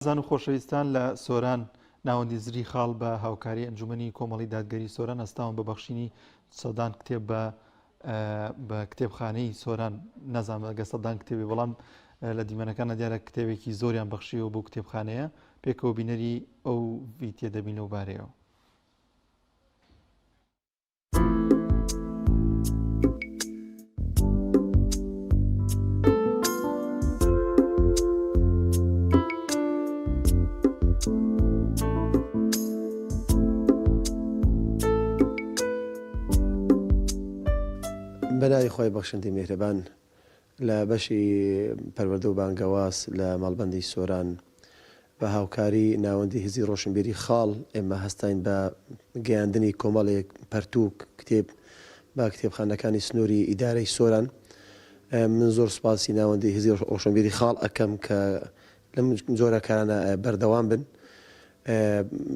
زان و خۆشەویستان لە سۆران ناوەندی زری خاڵ بە هاوکاری ئەنجومەنی کۆمەڵی دادگەری سۆران ئەستاون بە بەخشینی سەدان کتێب بە کتێبخانەی سۆران نەزانم ئەگە سەدان کتێبی بەڵام لە دیمەنەکانە دیارە کتێبێکی زۆریان بەخشیەوە بۆ کتێبخانەیە پێکەوە بینەری ئەو ڤیدیۆ دەبینەوە بارەیەوە. بەناوی خۆی بەخشندی میهرەبان لە بەشی پەروەردە و بانگەواز لە ماڵبەندی سۆران بە هاوکاری ناوەندی هزی ڕۆشنبیری خاڵ ئێمە هەستین بە گەیاندنی کۆمەڵێک پەرتووک کتێب با کتێبخانەکانی سنووری ئیدارەی سۆران. من زۆر سوپاسی ناوەندی هزی ڕۆشنبیری خاڵ ئەەکەم کە لەم جۆرە کارانە بەردەوام بن.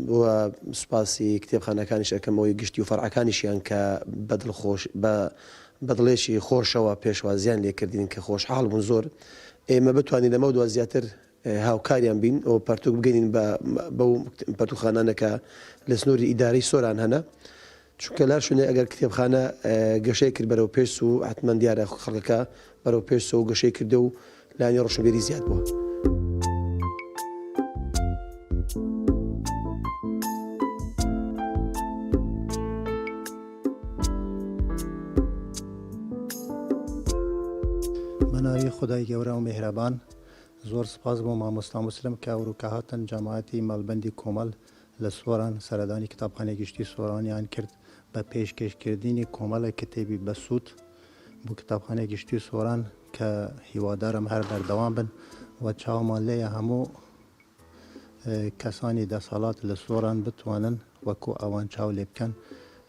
بووە سوپاسی کتێبخانەکانیش ئەەکەم ئەوەی گشتی و فەرعەکانیشیان کە بەدڵخۆش بەدڵێشی خۆشەوە پێشوازیان لێکردین کە خۆشحاڵ بوون زۆر. ئێمە بتوانین لەمە دووە زیاتر هاوکاریان بین ئەو پەرتوک بگەینین بەو پەرتوخانانەکە لە سنووری ئیدارەی سۆران هەنا، چونکە لار شوێنێ ئەگەر کتێبخانە گەشەی کرد بەرەو پێش و حتمەن دیارە خەڵکەکە بەرەو پێش و گەشەی کردە و لانی ڕۆشنبیری زیاد بووە. بەناوی خودای گەورە و میهرەبان زۆر سپاس بۆ مامۆستا موسلم کە ئەوروکە هاتن جەماعەتی ماڵبەندی کۆمەڵ لە سۆران سەردانی کتابخانەی گشتی سۆرانیان کرد بە پێشکەشکردنی کۆمەڵە کتێبی بەسوود بۆ کتابخانەی گشتی سۆران کە هیوادارم هەر بەردەوام بن و چاومان لێیە هەموو کەسانی دەسەڵات لە سۆران بتوانن وەکو ئەوان چاو لێ بکەن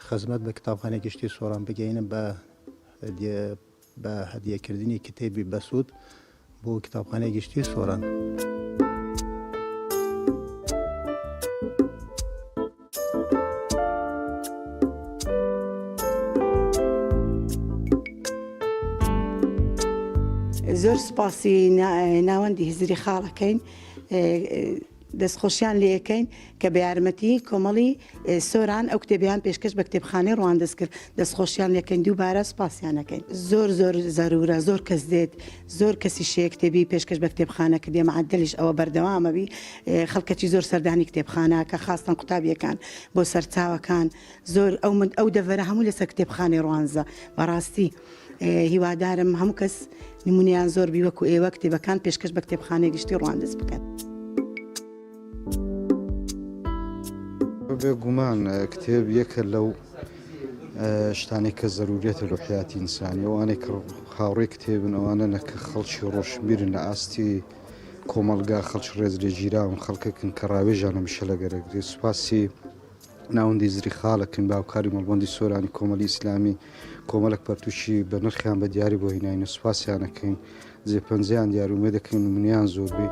خزمەت بە کتابخانەی گشتی سۆران بگەینن بە هەدیەکردنی کتێبی بەسوود بۆ کتابخانەی گشتی سۆران. زۆر سپاسی ناوەندی هزری خاڵەکەین دەستخۆشیان لەکەین کە بە یارمەتی کۆمەڵی سۆران ئەو کتێبیان پێشکەش بە کتێبخانەی ڕوان دەست کرد دەستخۆشیان لەکەین دووبارە سپاسیانەکەین. زۆر زەرورە زۆر کەس دێت زۆر کەسی شەیە کتێبی پێشکەش بە کتێبخانە کردێ معدلیش ئەوە بەردەوامەبی خەڵکەتی زۆر سەردانی کتێبخانە کە خاستن قوتابیەکان بۆ سەرچاوەکان زۆر ئەو دەڤەرە هەموو لەسەر کتێبخانەی ڕوانزە. بەڕاستی هیوادارم هەموو کەس نمونیان زۆر بی وەکو ئێوە کتێبەکان پێشکەش بە کتێبخانەی گشتی ڕوان دەست بکەن. بێگومان کتێب یەکە لەو شتانێک کە زەروریەتە لە حیاتی ئینسانی ئەوانێک کە خاوڕێی کتێبن ئەوانە نەکە خەڵکی ڕۆشنبیرن لە ئاستی کۆمەلگا خەڵکی ڕێز لێ گیراون خەڵکەکن کە ڕاوێژانە میشە لەگەرەگرێ. سوپاسی ناوەندی زری خاڵەکەن باوکاری مەڵبەندی سۆرانی کۆمەڵی ئیسلامی کۆمەڵک پەرتوشی بە نرخیان بە دیاری بۆ هیناینە سوپاسیانەکەین جێپەنجەیان دیارومێ دەکەین نمونیان زۆر بێ.